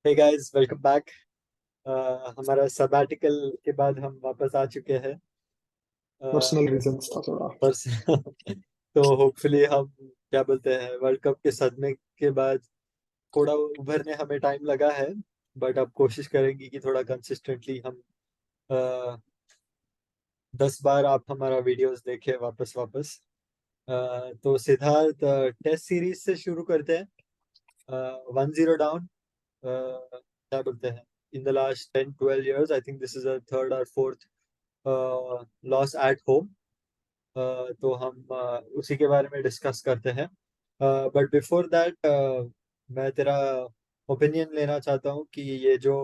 हे guys, welcome back. हमारा sabbatical के बाद हम वापस आ चुके हैं। पर्सनल रीजंस था थोड़ा। पर तो होपफुली हम क्या बोलते हैं, वर्ल्ड कप के सदमे के बाद थोड़ा उभरने हमें टाइम लगा है। बट अब कोशिश करेंगे कि थोड़ा कंसिस्टेंटली हम 10 बार आप हमारा वीडियोस देखें वापस वापस। तो सिद्धार्थ, टेस्ट सीरीज से शुरू करते हैं। 1-0 डाउन। क्या बोलते हैं, in the last 10-12 years I think this is a third और फोर्थ लॉस एट होम। तो हम उसी के बारे में डिस्कस करते हैं। बट बिफोर दैट, मैं तेरा ओपिनियन लेना चाहता हूँ कि ये जो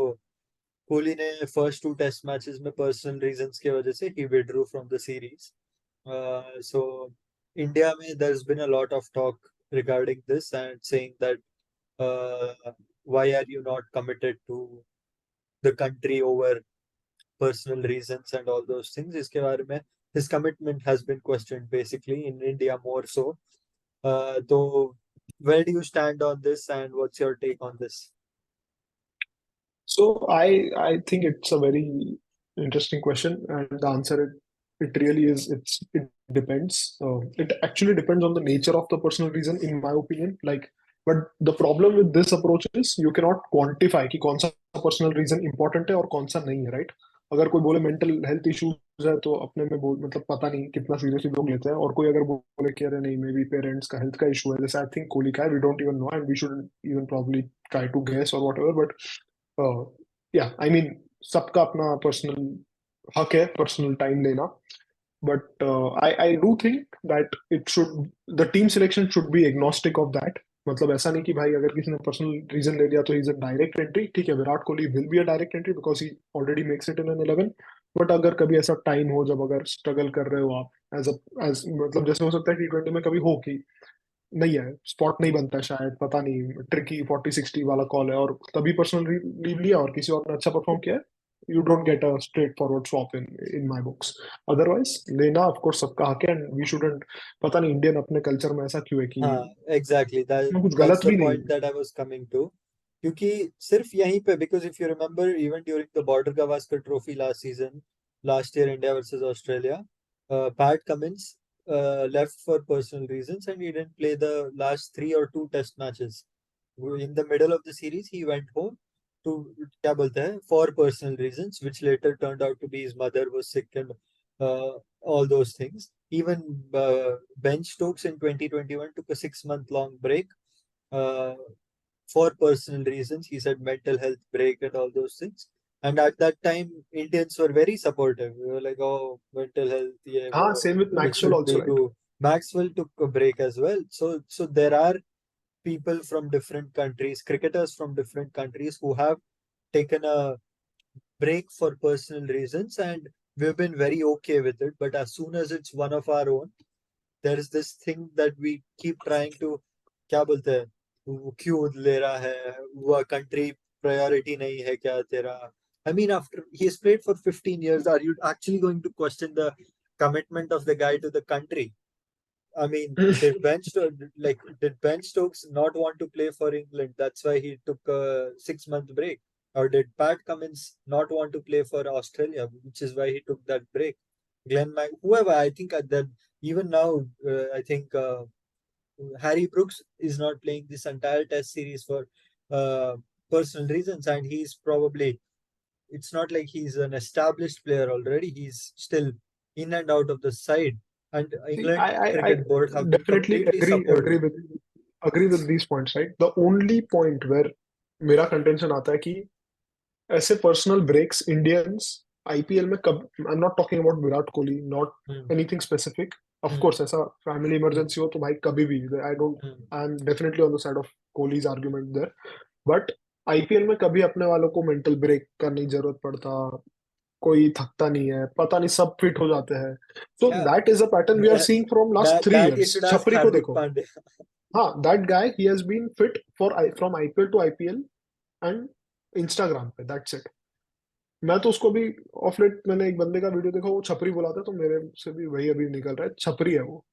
कोहली ने फर्स्ट टू टेस्ट मैचेस में पर्सनल रीजंस की वजह से ही withdrew from the series. So India में there has been a lot of talk regarding this and saying that why are you not committed to the country over personal reasons and all those things. इसके बारे में his commitment has been questioned basically in India more so. तो where do you stand on this and what's your take on this? So I think it's a very interesting question, and the answer it really is it depends. It actually depends on the nature of the personal reason, in my opinion. Like, but the problem with this approach is you cannot quantify कि कौन सा personal reason important है और कौन सा नहीं है, right? अगर कोई बोले मेंटल हेल्थ इश्यूज है तो अपने में बोल मतलब पता नहीं कितना सीरियसली लोग लेते हैं, और कोई अगर बोले कि अरे नहीं मे बी पेरेंट्स का हेल्थ का इशू है, जैसे आई थिंक कोहली का है, we don't even know and we should even probably try to guess और whatever, but yeah I mean सबका अपना पर्सनल हक है पर्सनल टाइम लेना. But I do think that it should the team selection should be agnostic of that. मतलब ऐसा नहीं कि भाई अगर किसी ने पर्सनल रीजन ले लिया तो इज अ डायरेक्ट एंट्री. ठीक है, Virat Kohli will be a direct entry because he already makes it in an 11. But अगर कभी ऐसा टाइम हो जब अगर स्ट्रगल कर रहे हो आप एज मतलब जैसे हो सकता है T20 में कभी हो कि नहीं है, स्पॉट नहीं बनता है, शायद पता नहीं ट्रिकी 40-60 वाला कॉल है और तभी पर्सनल लीव लिया और किसी और ने अच्छा परफॉर्म किया है, you don't get a straight forward swap in in my books. Otherwise लेना ऑफ कोर्स सबका हक है, एंड वी शुडंट. पता नहीं इंडियन अपने कल्चर में ऐसा क्यों है कि हाँ, एग्जैक्टली इसमें कुछ दैट्स गलत द भी नहीं पॉइंट है. That I was coming to. क्योंकि सिर्फ यहीं पे, because if you remember even during the Border Gavaskar Trophy last season, last year India versus Australia, Pat Cummins left for personal reasons and he didn't play the last 3 or 2 test matches. In the middle of the series he went home to, क्या बोलते हैं, for personal reasons, which later turned out to be his mother was sick and all those things. Even Ben Stokes in 2021 took a 6 month long break uh, for personal reasons. He said mental health break and all those things. And at that time, Indians were very supportive. We were like, "Oh, mental health, yeah, हाँ, wo, same with we Maxwell should also, be right. do." Maxwell took a break as well. So there are people from different countries, cricketers from different countries, who have taken a break for personal reasons, and we've been very okay with it. But as soon as it's one of our own, there is this thing that we keep trying to, क्या बोलते हैं, वो क्यों ले रहा है, वो country priority नहीं है क्या तेरा? I mean, after he has played for 15 years, are you actually going to question the commitment of the guy to the country? I mean, did Ben Stokes not want to play for England? That's why he took a 6 month break. Or did Pat Cummins not want to play for Australia, which is why he took that break? Whoever, I think that even now, I think Harry Brooks is not playing this entire Test series for uh, personal reasons, and he's probably, it's not like he's an established player already. He's still in and out of the side, and See, I, England I, I cricket board have been definitely completely supportive. agree with these points, right? The only point where मेरा contention आता है कि ऐसे personal breaks Indians IPL में कब, I am not talking about Virat Kohli, not Hmm, anything specific. Of hmm, course ऐसा family hmm, emergency हो तो भाई कभी भी I don't, hmm. I am definitely on the side of Kohli's argument there. But IPL में कभी अपने वालों को मेंटल ब्रेक का नहीं जरूरत पड़ता, कोई थकता नहीं है, पता नहीं सब फिट हो जाते हैं. So Yeah, that is a pattern we are that seeing from last that three that you years should ask छपरी को Hardik देखो. Pandey. हाँ, that guy he has been fit for from IPL to IPL and Instagram पे, that's it. मैं तो उसको भी of late मैंने एक बंदे का वीडियो देखा, वो छपरी बुलाता है तो मेरे से भी वही अभी निकल रहा है, छपरी है वो.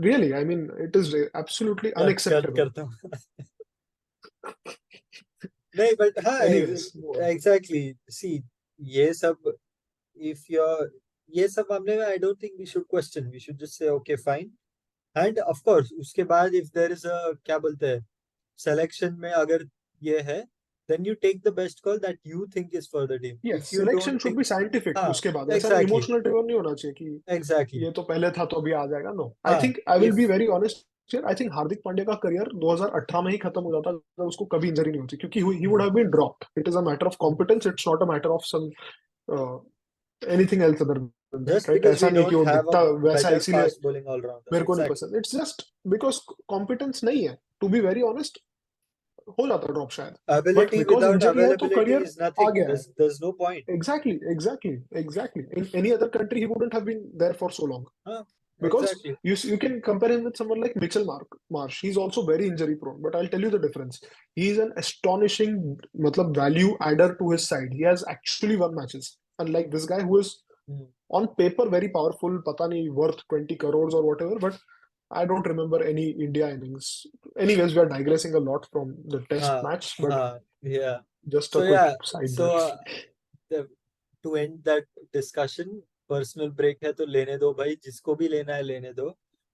Really I mean it is absolutely कर अनएक्सेप्टेबल. करता हूँ. नहीं but हाँ Anyways, go on. exactly see ये सब if you're ये सब मामले में I don't think we should question, we should just say okay fine. And of course उसके बाद if there is a क्या बोलते हैं selection में अगर ये है then you take the best call that you think is for the team. Yes, If you selection don't should think B scientific हाँ उसके बाद, ऐसा exactly इमोशनल ड्रिवन नहीं होना चाहिए कि exactly ये तो पहले था तो अभी आ जाएगा. नो, आई हाँ think I will if be very honest here. I think Hardik Pandya का करियर 2018 में ही खत्म हो जाता अगर उसको कभी इंजरी नहीं होती, क्योंकि he would have been dropped. It is a matter of competence, it's not a matter of some anything else other than that, just right? because ऐसा we नहीं कि don't वो have a दिखता वैसा better इसीलिए fast bowling all rounder मेरे को नहीं exactly पसंद. इट्स जस्ट बिकॉज कॉम्पिटेंस नहीं है. टू बी वेरी ऑनेस्ट, हो जाता ड्रॉप शायद, but ability because without injury है तो availability करियर is आ nothing, गया है. there's no point Exactly. In any other country, he wouldn't have been there for so long. huh? Because Exactly you can compare him with someone like Marsh. He's also very injury prone, but I'll tell you the difference. He's an astonishing matlab, value adder to his side. He has actually won matches. Unlike this guy who is hmm. on paper very powerful, pata nahi, worth 20 crores or whatever, but I don't remember any India innings. Anyways, we are digressing a lot from the test match, but Yeah. just a So quick yeah, side so there. the, to end that discussion, personal break है तो लेने दो भाई, जिसको भी लेना है लेने दो,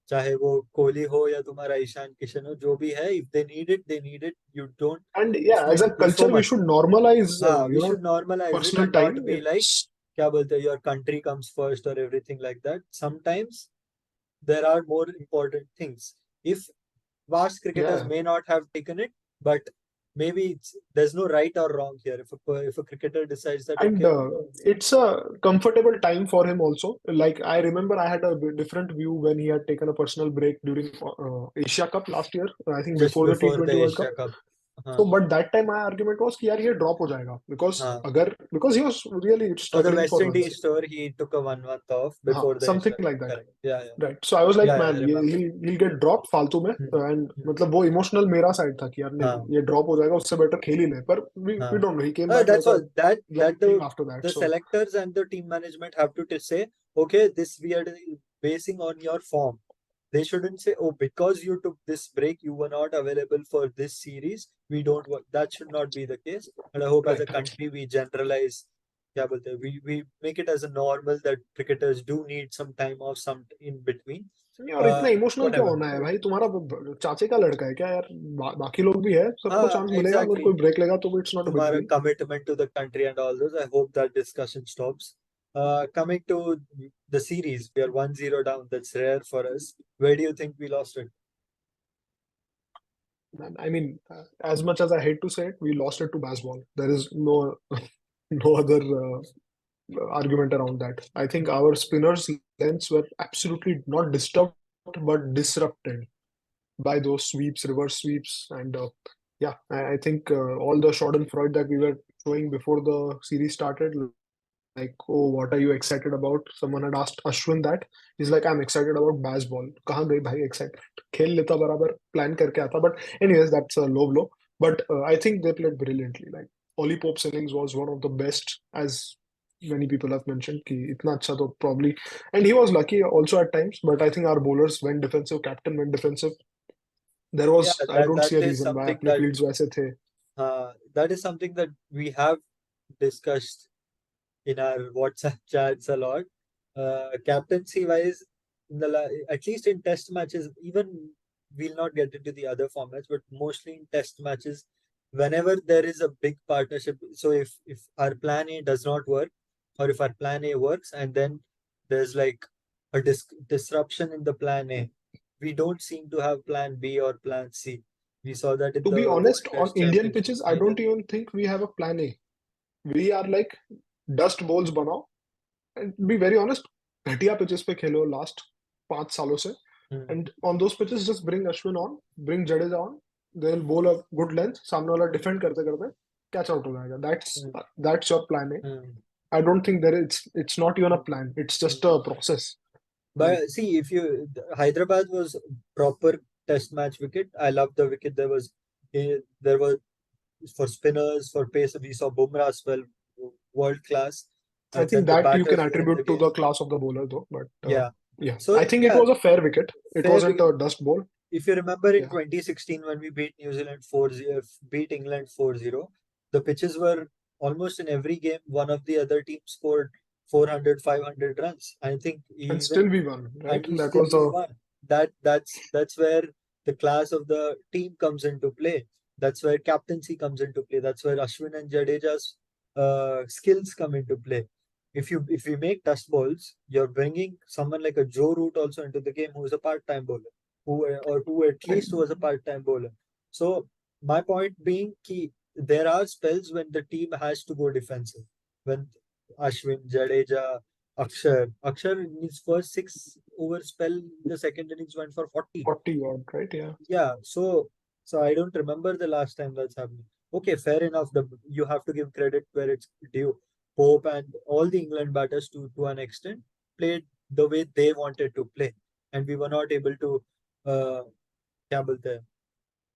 चाहे वो कोहली हो या तुम्हारा ईशान किशन हो, जो भी है, if they need it they need it, you don't And yeah, उसमें as a do so culture, we मच. should normalize, हाँ we should normalise it personal and not time. Be like It's क्या बोलते हैं योर कंट्री कम्स फर्स्ट और everything like that. Sometimes there are more important things. If vast cricketers yeah, may not have taken it, but maybe there's no right or wrong here. If a cricketer decides that and okay, it's a comfortable time for him also. Like I remember, I had a different view when he had taken a personal break during Asia Cup last year. I think just before the before the T20 World Cup. Asia Cup, So, हाँ but that time my argument was कि यार ये drop हो जाएगा हाँ, because he was really for the struggling West for runs. Indies tour he took a 1 month off हाँ, before the something Asia Cup. like that. Correct. Yeah, yeah, Right. So I was like, yeah, yeah, man, I ये remember. he'll get dropped फालतू में. हम्म, And हम्म, मतलब वो emotional मेरा side था कि यार नहीं हाँ ये ड्रॉप हो जाएगा, उससे बेटर खेल ही ले. पर we हाँ. don't know. He came back That's like a all. That young king after that. the So selectors and the team management have to say, okay, this we are basing on your form. They shouldn't say, oh, because you took this break, you were not available for this series. We don't work. That should not be the case. And I hope as a right. country we generalize. क्या बोलते हैं, we make it as a normal that cricketers do need some time off some in between. नहीं, और इतना emotional क्यों Whatever. होना है भाई? तुम्हारा चाचे का लड़का है क्या यार? बाकी लोग भी है, सबको हाँ चांस मिलेगा. अगर exactly. कोई ब्रेक लेगा तो it's not a big Tomorrow deal. commitment to the country and all those. I hope that discussion stops. Coming to the series, we are 1-0 down. That's rare for us. Where do you think we lost it? I mean, as much as I hate to say it, we lost it to baseball. There is no no other argument around that. I think our spinners' lengths were absolutely not disturbed but disrupted by those sweeps, reverse sweeps, and yeah, I think all the Schadenfreude that we were showing before the series started, like, oh, what are you excited about? Someone had asked Ashwin that. He's like, I'm excited about baseball. कहाँ गई भाई excitement? खेल लेता बराबर, plan करके आता. But anyways, that's a low blow. But I think they played brilliantly. Like Ollie Pope's innings was one of the best, as many people have mentioned. कि इतना अच्छा तो probably, and he was lucky also at times. But I think our bowlers went defensive, captain went defensive. There Yeah, was, I don't that see a is reason why something अपने fields वैसे थे. that is something that we have discussed in our WhatsApp chats a lot. Captaincy wise, at least in test matches, even we'll not get into the other formats, but mostly in test matches, whenever there is a big partnership. So if our plan A does not work, or if our plan A works, and then there's like a disruption in the plan A, we don't seem to have plan B or plan C. We saw that in To the be World honest, on Test Indian Championship pitches, I final. don't even think we have a plan A. We are like dust bowls बनाओ. And be very honest, घटिया pitches पे खेलो last 5 सालों से. Hmm. And on those pitches, just bring Ashwin on, bring Jadeja on. They'll bowl a good length. सामने वाला defend करते करते catch out हो जाएगा. Hmm. That's your plan A. Hmm. I don't think it's not even a plan. It's just Hmm. a process. Like But see, if you Hyderabad was proper test match wicket. I love the wicket. There was for spinners, for pace. We saw Bumrah as well, world class. I And then think the that you can batters were in the attribute to game. the class of the bowler though. But Yeah. yeah, So I think it yeah, was a fair wicket. It fair wasn't wicket. a dust bowl. If you remember in Yeah. 2016 when we beat New Zealand 4-0, beat England 4-0, The pitches were almost in every game, one of the other team scored 400, 500 runs. I think And even, still we won, right? and we That still was we the won. That's where the class of the team comes into play. That's where captaincy comes into play. That's where Ashwin and Jadeja's skills come into play. If we make dust balls, you're bringing someone like a Joe Root also into the game, who is a part-time bowler, who at least was a part-time bowler. So my point being, key, there are spells when the team has to go defensive. When Ashwin, Jadeja, Akshar in his first 6 over spell, the second innings went for 40. 40 odd, right? Yeah. Yeah, so I don't remember the last time that's happening. Okay, fair enough. You have to give credit where it's due. Pope and all the England batters to an extent played the way they wanted to play, and we were not able to uh, क्या बोलते हैं,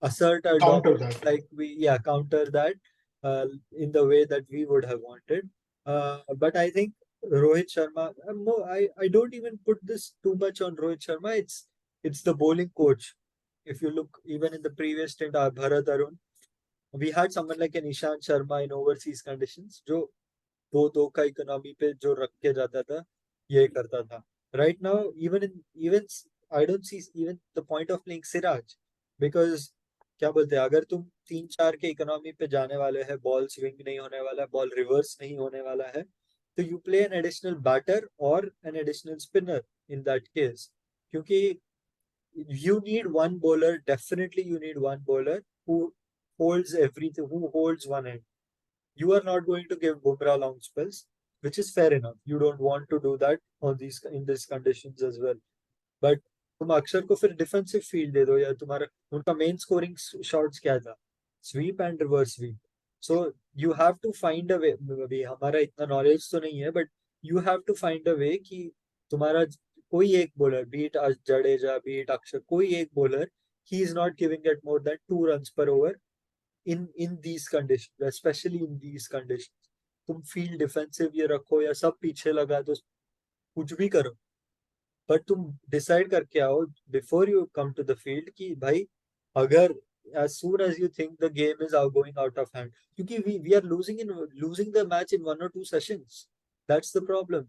assert our Counter dominance, that. like we, yeah, counter that in the way that we would have wanted. But I think Rohit Sharma, I don't even put this too much on Rohit Sharma. It's the bowling coach. If you look even in the previous stint, Bharat Arun, we had someone like an Ishant Sharma in overseas conditions, जो दो दो का economy पे जो रख के जाता था, ये करता था. Right now, even I don't see even the point of playing Siraj, because क्या बोलते हैं, अगर तुम 3-4 के इकोनॉमी पे जाने वाले हैं, बॉल स्विंग नहीं होने वाला, बॉल रिवर्स नहीं होने वाला है, तो you play an additional batter और an additional spinner in that case. क्योंकि you need one bowler, definitely you need one bowler who holds everything, who holds one end. You are not going to give Bumrah long spells, which is fair enough. You don't want to do that on these in these conditions as well. But तुम अक्षर को फिर defensive field दे दो, या तुम्हारा उनका main scoring shots क्या था, sweep and reverse sweep. So you have to find a way. अभी हमारा इतना नॉलेज तो नहीं है, but you have to find a way कि तुम्हारा कोई एक बॉलर, बीट जडेजा, बीट अक्षर, कोई एक bowler, he is not giving it more than 2 runs per over in these conditions, especially in these conditions. तुम फील्ड डिफेंसिव ये रखो या सब पीछे लगा दो, कुछ भी करो, बट तुम डिसाइड करके आओ before you come to the field कि भाई, अगर as soon as you think the game is out going out of hand, क्योंकि we are losing the match in 1 or 2 sessions. That's the problem.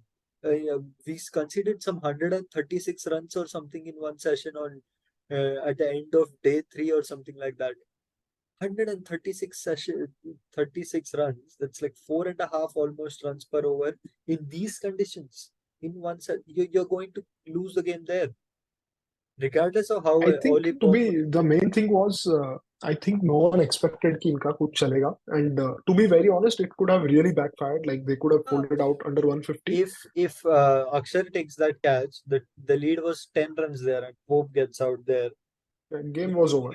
We conceded some 136 runs or something in one session on at the end of day 3 or something like that. 136 session, 36 runs. That's like 4.5 almost runs per over in these conditions. In one set, you're going to lose the game there, regardless of how I think Oli to Pope would be the play. main thing was I think no one expected कि इनका कुछ चलेगा, and to be very honest it could have really backfired, like they could have Uh, pulled it out under 150 if Akshar takes that catch, the lead was 10 runs there, and Pope gets out there. and game was over.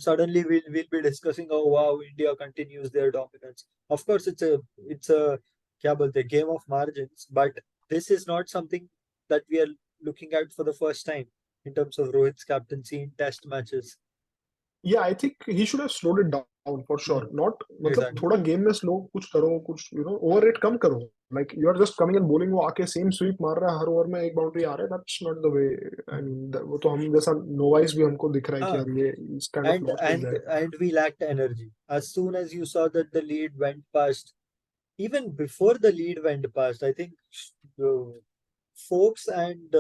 Suddenly we'll be discussing, oh wow, India continues their dominance. Of course, it's a क्या बोलते हैं, game of margins, but this is not something that we are looking at for the first time in terms of Rohit's captaincy in test matches. Yeah, I think he should have slowed it down for sure. Hmm, Not मतलब exactly. थोड़ा game में slow कुछ करो, कुछ over rate कम करो. Like you are just coming and bowling, वो आके same SVEEP मार रहा है, हर ओवर में एक बाउंड्री आ रहा है. That's not the way. I Hmm. mean वो तो हम जैसा नोवाइस भी हमको दिख रहा है कि Ah, यार ये इस kind of lost is there. and we lacked energy. As soon as you saw that the lead went past, even before the lead went past, I think uh, Folks and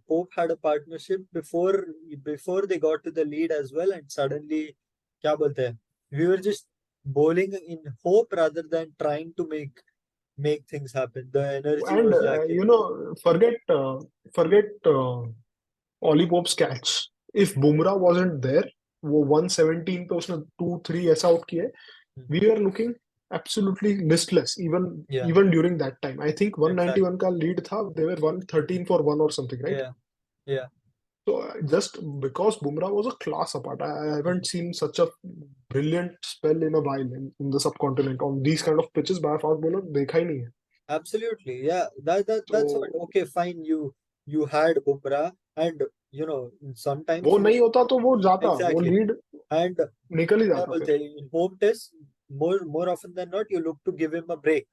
Pope had a partnership before they got to the lead as well, and suddenly, क्या बोलते हैं, we were just bowling in hope rather than trying to make things happen. The energy And was lacking. forget Ollie Pope's catch. If Bumrah wasn't there, वो 117 पे उसने 2-3 ऐसा out किए, Hmm. we were looking absolutely listless Yeah, even during that time. I think exactly. 191 का lead था, they were 113 for one or something, right? Yeah, yeah. So just because Bumrah was a class apart, I haven't Hmm. seen such a brilliant spell in a while in the subcontinent on these kind of pitches by a fast bowler. देखा ही नहीं है. Absolutely. Yeah. That's what. तो Okay, fine. You had Bumrah, and sometimes वो you नहीं होता तो वो जाता, वो exactly. लीड And निकल ही क्या जाता बोलते फिर. हैं, in home test, more often than not, you look to give him a break.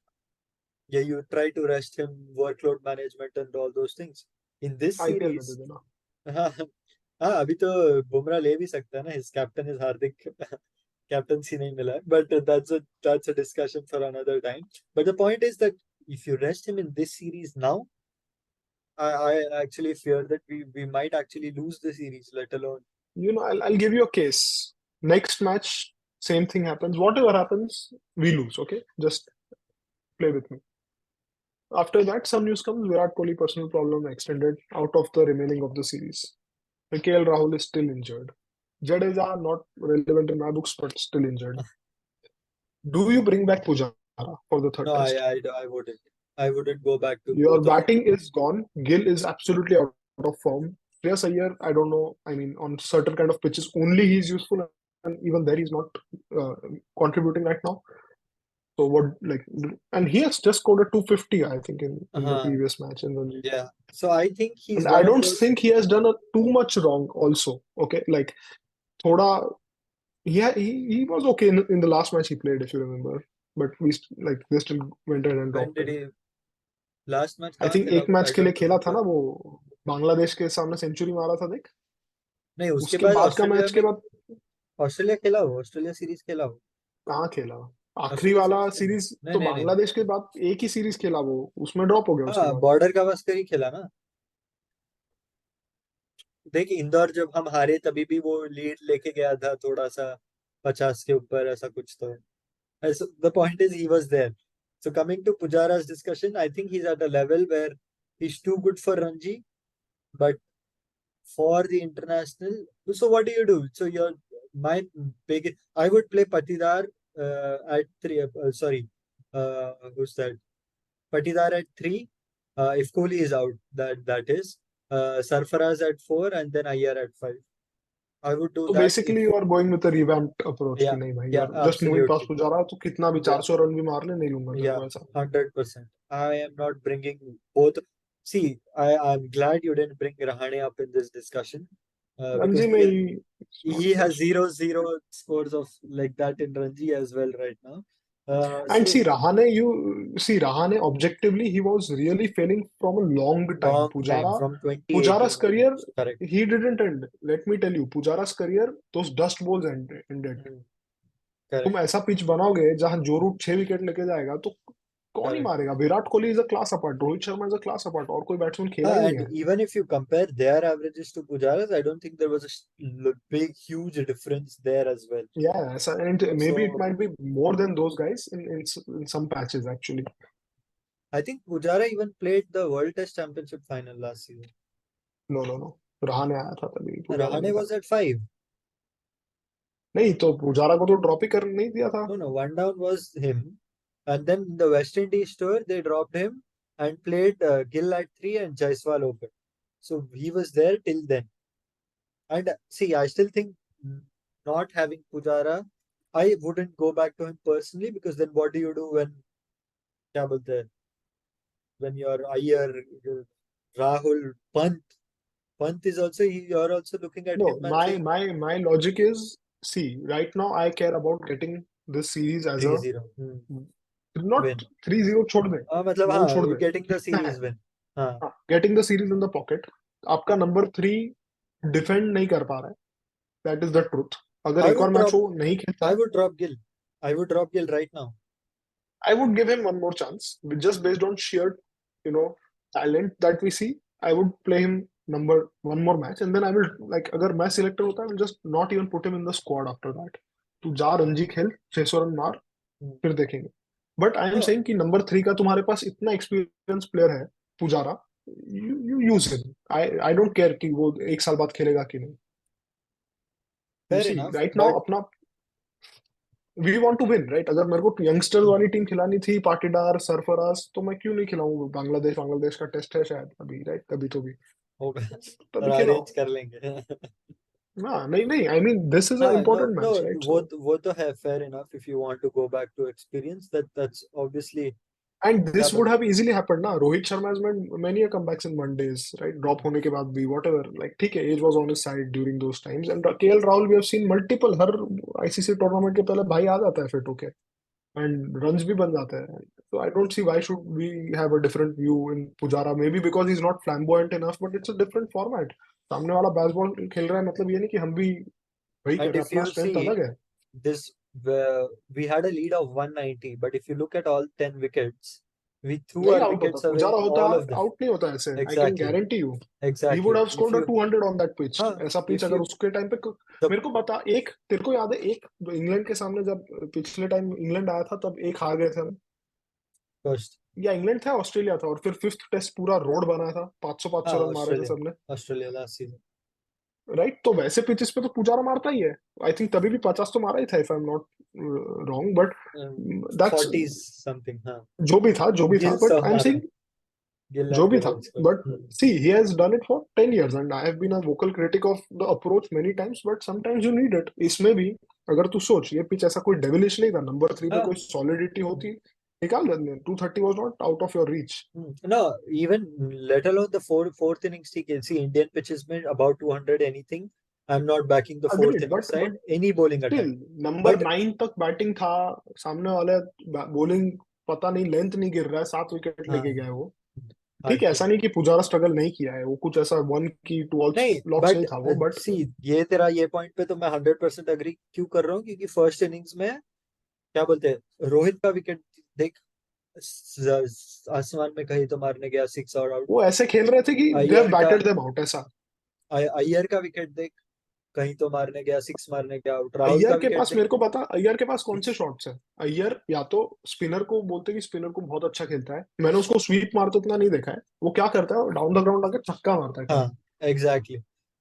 Yeah, you try to rest him, workload management and all those things. In this IPL में दे series, देना. हाँ हाँ, अभी तो बुमराह ले भी सकता है ना, his captain is Hardik. captaincy nahi mila. But that's a discussion for another time. But the point is that if you rest him in this series now, I actually fear that we might actually lose the series, let alone. I'll give you a case. Next match, same thing happens. Whatever happens, we lose. Okay, just play with me. After that, some news comes. Virat Kohli personal problem extended out of the remaining of the series. KL Rahul is still injured. Jadeja not relevant in my books, but still injured. Do you bring back Pujara for the third No, test? I wouldn't. I wouldn't go back to Your both of them. batting is gone. Gill is absolutely out of form. Shreyas Iyer, I don't know. I mean, on certain kind of pitches, only he's useful, and even there he's not uh, contributing right now. So what, like, and he has just scored a 250, I think, in the Uh-huh. previous match in Ranji. Yeah. So I think he's And I one of don't those. think he has done too much wrong. Also, okay, like, thoda, he was okay in the last match he played, if you remember. But like they still went ahead and When dropped did him. he last match आई कहाँ think खेला एक वो? Match I के लिए don't खेला था remember. ना वो, बांग्लादेश के सामने सेंचुरी मारा था देख। नहीं, उसके उसके बाद बाद का ऑस्ट्रेलिया मैच के में बाद ऑस्ट्रेलिया खेला हो, ऑस्ट्रेलिया सीरीज खेला हो। कहाँ खेला? आखिरी ऑस्ट्रेलिया वाला सीरीज खेला सीरीज नहीं तो नहीं नहीं। बांग्लादेश के बाद एक ही सीरीज खेला वो, उसमें ड्रॉप हो गया उसके हाँ, बाद। बॉर्डर गावस्कर ही खेला ना। देख, इंदौर जब हम हारे तभी भी वो लीड लेके गया था थोड़ा सा, 50 के ऊपर ऐसा कुछ तो। The point is he was there. So coming to Pujara's discussion, I think he's at a level where he's too good for Ranji, but for the international. So what do you do? So your my big, I would play Patidar at three. Sorry, who's that? Patidar at three. If Kohli is out, that is. Sarfaraz at four, and then Iyer at five. I would do तो that if. Basically you are going with a revamped approach Yeah, कि नहीं भाई yeah, यार, just moving past absolutely. Pujara तो कितना भी Yeah, 400 run भी मार ले, नहीं लूंगा तेरे yeah, को ऐसा। 100%. I am not bringing both. See, I'm glad you didn't bring Rahane up in this discussion, because Ranji में ही it's he not has much. zero scores of like that in Ranji as well right now. And So see Rahane objectively he was really failing from a long time. long time from Pujara's 2018 career, onwards. Correct. he didn't end. Let me tell you, Pujara's career, those dust balls ended. Hmm, तुम correct. ऐसा pitch बनाओगे जहां जो root 6 wicket लेके जाएगा तो कौन ही Correct. मारेगा? Virat Kohli is a class apart, Rohit Sharma is a class apart, और कोई बैट्समैन खेला ही नहीं And है। even if you compare their averages to Pujara's, I don't think there was a big, huge difference there as well. Yeah, ऐसा, and maybe it So might be more than those guys in some patches actually. I think Pujara even played the World Test Championship final last season. No no no, Rahane आया था तभी, Pujara Rahane नहीं था। was at five. नहीं तो पुजारा को तो drop ही कर नहीं दिया था। No, no, one down was him. And then in the West Indies tour, they dropped him and played Gill at three and Jaiswal open. So he was there till then. And see, I still think not having Pujara, I wouldn't go back to him personally, because then what do you do when क्या बोलते हैं, when your Iyer, Rahul, Pant is also, you're also looking at No, him and saying my logic is, see, right now I care about getting this series as a 3-0 not win. 3-0 छोड़ दे, हाँ मतलब वो हाँ, छोड़ दे, getting the जीतना है। series win. हाँ, getting the series in the pocket. आपका नंबर 3 डिफेंड नहीं कर पा रहा है, दैट इज द ट्रुथ। अगर I एक और would मैच drop वो नहीं खेलता I है, would drop Gill. I would drop Gill right now. I would give him one more chance, just based on sheer, talent that we see. I would play him number one more match, and then I will, like, अगर मैं selector होता I will just not even put him in the squad after that. तू जा रणजी खेल, 600 run मार, Hmm. फिर देखेंगे। But I am No, saying कि नंबर 3 का तुम्हारे पास इतना एक्सपीरियंस प्लेयर है, Pujara, you use him. I don't care कि वो एक साल बाद खेलेगा कि नहीं। You fair see enough, right now but अपना, we want to win right. अगर मेरे को यंगस्टर्स वाली टीम खिलानी थी, पाटीदार, सरफराज, तो मैं क्यों नहीं खिलाऊं? बांग्लादेश बांग्लादेश का टेस्ट है शायद अभी, राइट? कभी तो भी होगा तभी और खिलाओ। अरेंज कर लेंगे हाँ, नहीं नहीं, I mean this is a हाँ, no, important no, match, right? वो सो वो तो है, fair enough if you want to go back to experience, that's obviously and क्या दिस वुड बोलते हैव इजीली हैपेंड ना। Rohit Sharma has made many a comebacks in one-days, right? Drop होने के बाद भी, व्हाटएवर, लाइक, ठीक है, age was on his side during those times, and KL Rahul we have seen multiple, हर आईसीसी टूर्नामेंट के पहले भाई आ जाता है फिट होके, and runs भी बन जाते हैं। So I don't see why should we have a different view in Pujara. Maybe because he's not flamboyant enough, but it's a different format. सामने वाला बेसबॉल खेल रहा है, मतलब ये नहीं कि हम भी वही and करें, if अपना you स्ट्रेंथ अलग see है। this where we had a lead of 190, but if you look at all 10 wickets, we threw नहीं our आउट होता, wickets away पुजारा in होता, all of them. आउट नहीं होता ऐसे, I can Exactly, guarantee you. He would exactly. Have If scored a you, 200 on that pitch. huh, ऐसा pitch if अगर you, उसके time पे the मेरे को बता, एक तेरे को याद है, एक इंग्लैंड के सामने जब पिछले टाइम इंग्लैंड आया था तब एक हार गए थे हम, first, या इंग्लैंड था ऑस्ट्रेलिया था, और फिर फिफ्थ टेस्ट पूरा रोड बना था, 500 हाँ, 500 रन मारे थे Australia, सबने। Australia last season. राइट, तो वैसे पिचेस पे तो पुजारा मारता ही है। आई थिंक तभी भी 50 तो मारा ही था, if I am not wrong, but that's 40s something, हाँ. जो भी था, Gill but saw I am मारा, सेइंग Gill जो and भी था, Gillens को. but see, he has done it for 10 years and I have been a vocal critic of the approach many times, but sometimes you need it। इसमें भी अगर तू सोच, ये पिच ऐसा कोई डेविलिश नहीं था, नंबर 3 पे हाँ. कोई सॉलिडिटी होती, निकाल देते। 230 was not out of your reach। No, even let alone the fourth innings. ठीक है, see Indian pitches में about 200 anything. I'm not backing the fourth agreed, inning but side any bowling still attack. Number But 9 तक batting था, सामने वाले bowling पता नहीं, length नहीं गिर रहा है, 7 विकेट हाँ, लेके गया है वो। हाँ ठीक है, ऐसा ठीक. नहीं कि पुजारा स्ट्रगल नहीं किया है, वो कुछ ऐसा वन की टू ऑल नहीं, लॉक्स बट नहीं था वो, बट सी ये तेरा ये पॉइंट पे तो मैं 100% अग्री क्यों कर रहा हूँ, क्योंकि फर्स्ट इनिंग्स में क्या बोलते हैं, रोहित का विकेट देख, आसमान में कहीं तो मारने गया 6 और आउट. वो ऐसे खेल रहे थे कि दे हैव अय्यर का बैटेड देम आउट ऐसा। अय्यर का विकेट देख, कहीं तो मारने गया 6 मारने गया आउट. राहुल का अय्यर के विकेट पास, देख, मेरे को बता, अय्यर के पास कौन से 6. शॉट्स है? अय्यर या तो स्पिनर को बोलते कि स्पिनर को बहुत अच्छा खेलता है, मैंने उसको स्वीप मारते उतना नहीं देखा है। वो क्या करता है, डाउन द ग्राउंड आके छक्का मारता है हाँ, खाली। एग्जैक्टली.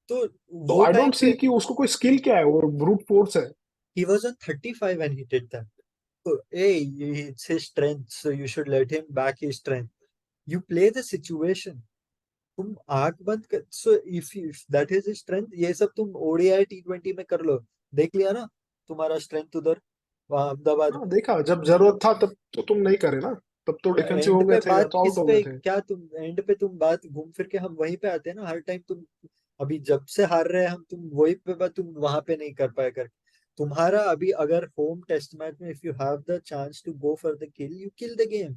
तो तो वो आई टाइम डोंट सी पे कि उसको कोई स्किल क्या है, वो ब्रूट फोर्स है। he was on 35 when he did that. So, hey, it's his strength, so you should let him back his strength. You play the situation. तुम आंख बंद कर, so if that is strength, ये सब तुम ODI T20 में कर लो. देख लिया ना तुम्हारा स्ट्रेंथ उधर, वहां अहमदाबाद हाँ में. देखा, जब जरूरत था तब तो तुम नहीं करे ना, तब तो डिफेंसिव एंड हो गए पे थे या बात तो आउट किस हो गए पे, थे। क्या तुम एंड पे तुम बात घूम फिर के हम वहीं पे आते हैं ना हर टाइम. तुम अभी जब से हार रहे हैं हम, तुम वही पे बात, तुम वहां पे नहीं कर पाए कर. तुम्हारा अभी अगर होम टेस्ट मैच में if you have the chance to go for the kill, you kill the game.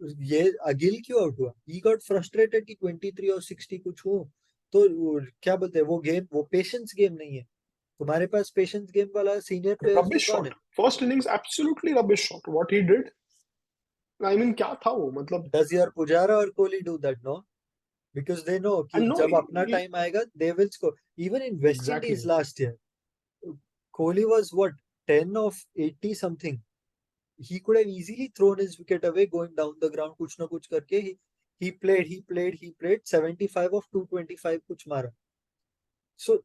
ये अगिल क्यों आउट हुआ, ही गॉट फ्रस्ट्रेटेड कि 23 और 60 कुछ हो. तो क्या बोलते हैं, वो गेम, वो पेशेंस गेम नहीं है. तुम्हारे पास पेशेंस गेम वाला सीनियर प्लेयर्स में रबिश कौन शॉट, है? First innings absolutely rubbish shot what he did. I mean क्या था वो, मतलब। डज योर पुजारा और Kohli do that? No, because they know कि एंड नो, जब अपना टाइम आएगा they will score. Even in West exactly. Indies last year, Kohli was what, 10 of 80 something. He could have easily thrown his wicket away going down the ground, कुछ ना कुछ करके. He played 75 of 225 कुछ मारा. So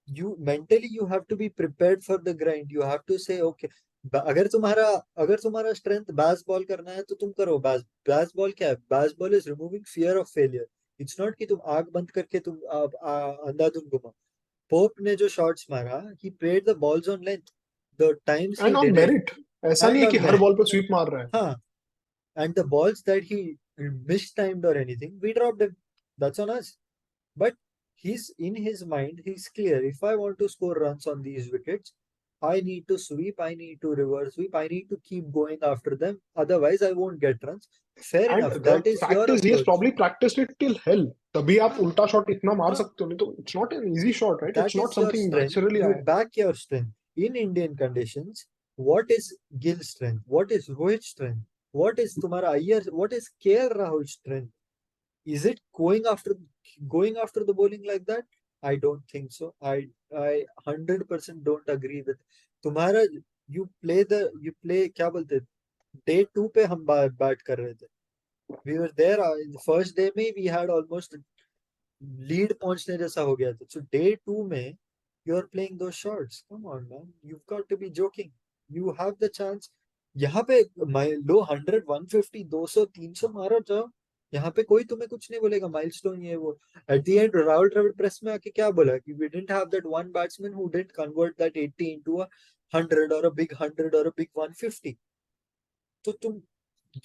you mentally you have to be prepared for the grind. You have to say okay, अगर तुम्हारा strength बैस ball करना है तो तुम करो बैस. बैस बॉल क्या है? Bazball is removing fear of failure. It's not कि तुम आग बंद करके तुम अंधाधुन घुमा. पोप ने जो शॉट्स मारा, he played the balls on length. The times he and on did it, merit, ऐसा नहीं and है कि on हर merit. बॉल पे स्वीप मार रहा है। हाँ, and the balls that he mistimed or anything, we dropped him. That's on us. But he's in his mind, he's clear. If I want to score runs on these wickets, I need to sweep, I need to reverse sweep, I need to keep going after them. Otherwise, I won't get runs. Fair and enough. The That is your fact is, he has approach. Probably practised it till hello, तभी आप उल्टा shot इतना मार Huh? सकते हो, नहीं तो it's not an easy shot, right? That it's not is your something strength. Naturally You आया है। back your strength. In Indian conditions, what is Gill's strength? What is Rohit's strength? What is Tumara Iyer? What is KL Rahul's strength? Is it going after the bowling like that? I don't think so. I 100% don't agree with तुम्हारा. You play क्या बोलते, day 2 पे हम bat कर रहे थे. We were there in the first day में we had almost lead पहुंचने जैसा हो गया था. सो डे 2 में यू आर प्लेइंग दो shots, come on man, you got to be joking. You have the chance. यहाँ पे लो 100 150 200 300 मारो जाओ. यहाँ पे कोई तुम्हें कुछ नहीं बोलेगा, माइलस्टोन ये वो. At the end Rahul Dravid press में आके क्या बोला कि we didn't have that one batsman who did convert that 80 into a 100 और अ बिग 100 और अ बिग 150. तो तुम,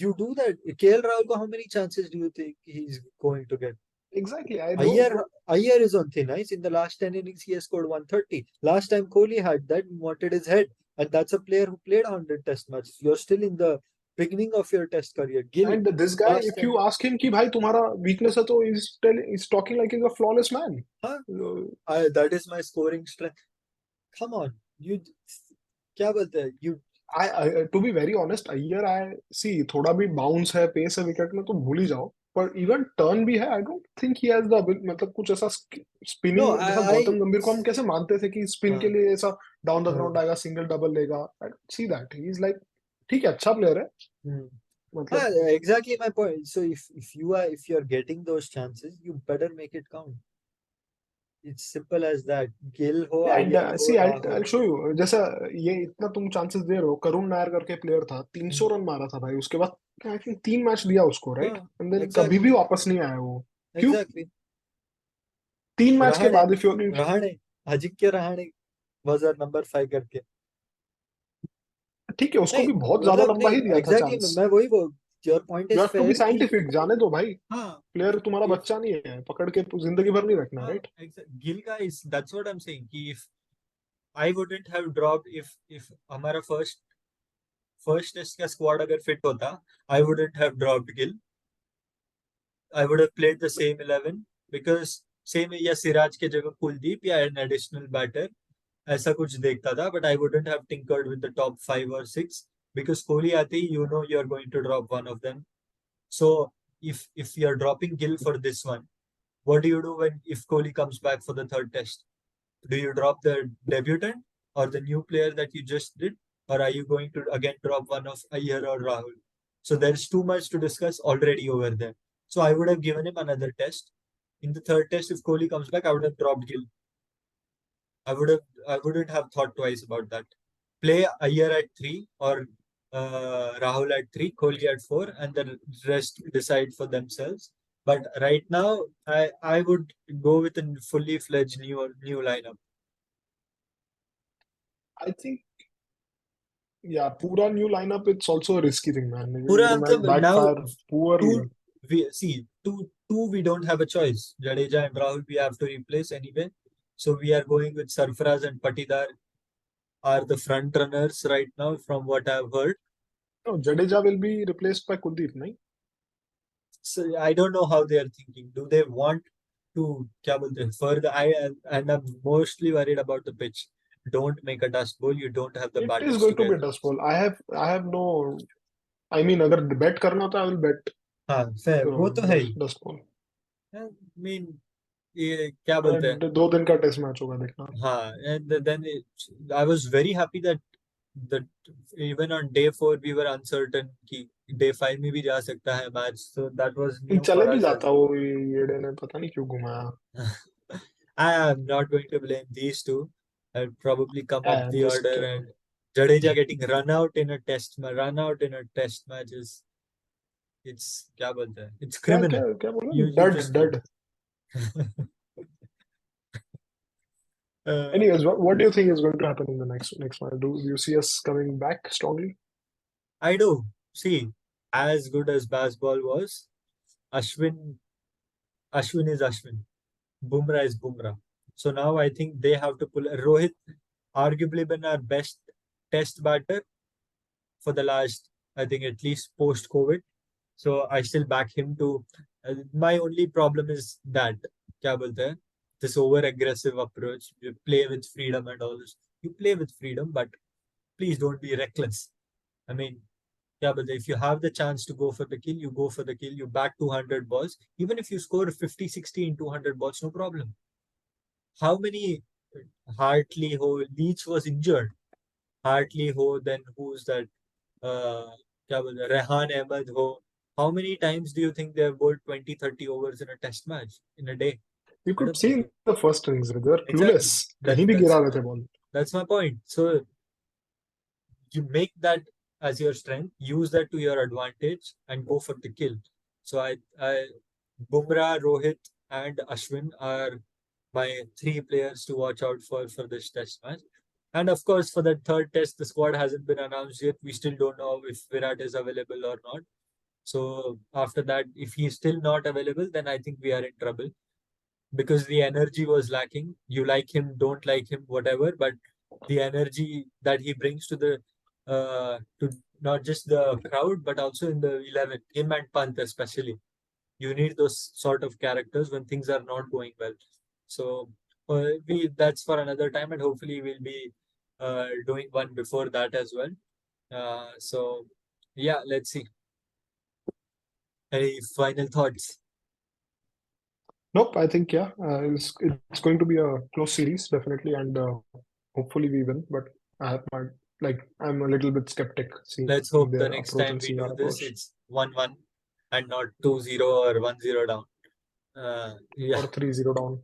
you do that. KL Rahul को how many chances do you think he's going to get? Exactly, I don't. Iyer is on thin ice. In the last 10 innings, he has scored 130. Last time Kohli had that, wanted his head. And that's a player who played 100 test matches. You're still in the beginning of your test career. Gill, and this guy, last if you time. Ask him कि भाई तुम्हारा weakness है, तो is talking like is a flawless man. Huh? That is my scoring strength. Come on. You क्या बोलते हैं you to be very honest Iyer I see थोड़ा भी बाउंस है पेस है विकेट में तो भूल ही जाओ पर इवन टर्न भी है I don't think he has the मतलब कुछ ऐसा no स्पिनिंग जैसा I गौतम गंभीर को हम कैसे मानते थे कि स्पिन के हाँ लिए ऐसा डाउन द हाँ ग्राउंड आएगा सिंगल डबल लेगा I don't see that he is like ठीक है अच्छा प्लेयर है hmm. मतलब exactly my point. So if you're getting those chances, you better make it count. It's simple as that. Gill ho, and Iyer ho, see I Rahul. So you जैसा ये इतना तुम chances दे रहे हो करुण नायर करके player था 300 Hmm. Run मारा था भाई उसके बाद आई थिंक 3 मैच दिया उसको राइट हाँ, एंड देन कभी भी exactly, वापस नहीं आया वो क्यों exactly. 3 मैच के Rahane, बाद if you Rahane, Ajinkya Rahane was our number 5 करके. ठीक है उसको नहीं भी बहुत ज्यादा मतलब लंबा नहीं ही दिया था एग्जैक्टली चांस मैं वही बोल your point you is have to be fair कि साइंटिफिक जाने दो भाई हाँ प्लेयर तुम्हारा if बच्चा नहीं है पकड़ के जिंदगी भर नहीं रखना हाँ राइट गिल का is that's what I am saying कि if I wouldn't have dropped if हमारा फर्स्ट टेस्ट का स्क्वाड अगर फिट होता I wouldn't have dropped Gill. I would have played the same 11 because same या सिराज के जगह कुलदीप या an additional batter ऐसा कुछ देखता था but I wouldn't have tinkered with the top 5 or 6 because Kohli आते ही you know you're going to drop one of them. So if you're dropping Gill for this one, what do you do when if Kohli comes back for the third test? Do you drop the debutant or the new player that you just did, or are you going to again drop one of Iyer or Rahul? So there's too much to discuss already over there. So I would have given him another test. In the third test, if Kohli comes back, I would have dropped Gill. I wouldn't have thought twice about that. Play Iyer at 3 or Rahul at 3, Kohli at 4, and the rest decide for themselves. But right now, I would go with a fully fledged new lineup. I think या पूरा new lineup it's also a risky thing man पूरा it might मतलब now backfire poorly two we see two we don't have a choice. Jadeja and Rahul we have to replace anyway. So we are going with Sarfaraz and Patidar are the front runners right now from what I've heard. No Jadeja will be replaced by Kuldeep नहीं So I don't know how they are thinking. Do they want to क्या बोलते हैं further? And I'm mostly worried about the pitch. Don't make a dust bowl. You don't have the it is batters going to be together. Dust ball I have no I mean अगर bat करना होता I will bet हाँ fair वो तो है ही. Dust ball I mean ये क्या बोलते हैं 2 दिन का टेस्ट मैच होगा देखना हाँ and then I was very happy that even on day 4 we were uncertain कि day 5 में भी जा सकता है match. So that was new for चले भी us as जाता well. वो येडे ने पता नहीं क्यों घुमाया I am not going to blame these two. I'll probably come up I the just order and Jadeja getting run out in a test match is it's क्या बोलते हैं? It's क्या criminal. क्या क्या बोला You dead just dead uh, anyways what do you think is going to happen in the next one do you see us coming back strongly I do see as good as baseball was. Ashwin Ashwin is Ashwin. Bumrah is Bumrah. So now I think they have to pull Rohit arguably been our best test batter for the last I think at least post COVID. So I still back him to. My only problem is that क्या बोलते हैं this over aggressive approach. You play with freedom and all this. You play with freedom, but please don't be reckless. I mean, yeah, but if you have the chance to go for the kill, you go for the kill. You bat 200 balls. Even if you score 50, 60 in 200 balls, no problem. How many Hartley Ho Leach was injured? Hartley Ho, then who's that? क्या बोलते हैं Rehan Ahmed Ho. How many times do you think they have bowled 20, 30 overs in a test match in a day? you I could don't see think in so. the first innings they were clueless Exactly. कहीं भी गिरा रहे थे ball That's my point. So you make that as your strength, use that to your advantage, and go for the kill. So I Bumrah, Rohit, and Ashwin are my 3 players to watch out for this test match. And of course, for the third test, the squad hasn't been announced yet. We still don't know if Virat is available or not. So after that, if he's still not available, then I think we are in trouble because the energy was lacking. You like him, don't like him, whatever, but the energy that he brings to not just the crowd but also in the 11, him and Pant especially. You need those sort of characters when things are not going well. So we that's for another time, and hopefully we'll be doing one before that as well. So yeah, let's see. Any final thoughts? Nope, I think yeah, it's going to be a close series definitely, and hopefully we win. But I have my I'm a little bit skeptic seeing Let's hope the their next approach time and we seeing our do this, approach, it's 1-1 and not 2-0 or 1-0 down. Yeah. or 3-0 down.